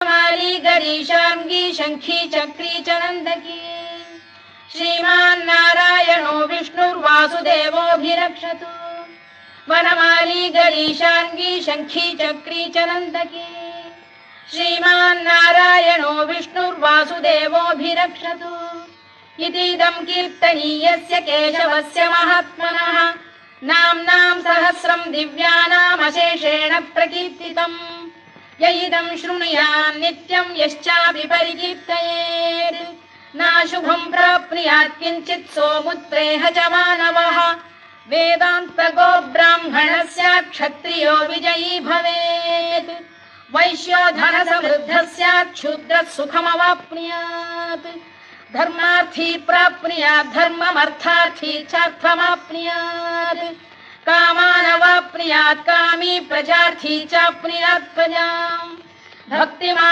माली गरीशार्ङ्गी शङ्खी चक्री च नन्दकी श्रीमान्नारायणो विष्णुर्वासुदेवोऽभिरक्षतु वनमाली गरीशार्ङ्गी शङ्खी चक्री च नन्दकी श्रीमान्नारायणो विष्णुर्वासुदेवोऽभिरक्षतु इतीदं कीर्तनीयस्य केशवस्य महात्मनः नाम्नां सहस्रं दिव्यानामशेषेण प्रकीर्तितम् य इदं शृणुयात् नित्यं यश्चापि परिकीर्तयेत् नाशुभं प्राप्नुयात् किञ्चित् सोमुत्रेह च मानवः वेदान्तको ब्राह्मणः स्यात् क्षत्रियो विजयी भवेत् वैश्यो धनसमृद्धः स्यात् शूद्रः सुखमवाप्नुयात् धर्मार्थी प्राप्नुयात् धर्ममर्थार्थी चार्थमाप्नुयात् कामानवाप्नुयात् कामी प्रजार्थी चाप्नुयात् प्रजाम् भक्तिमान्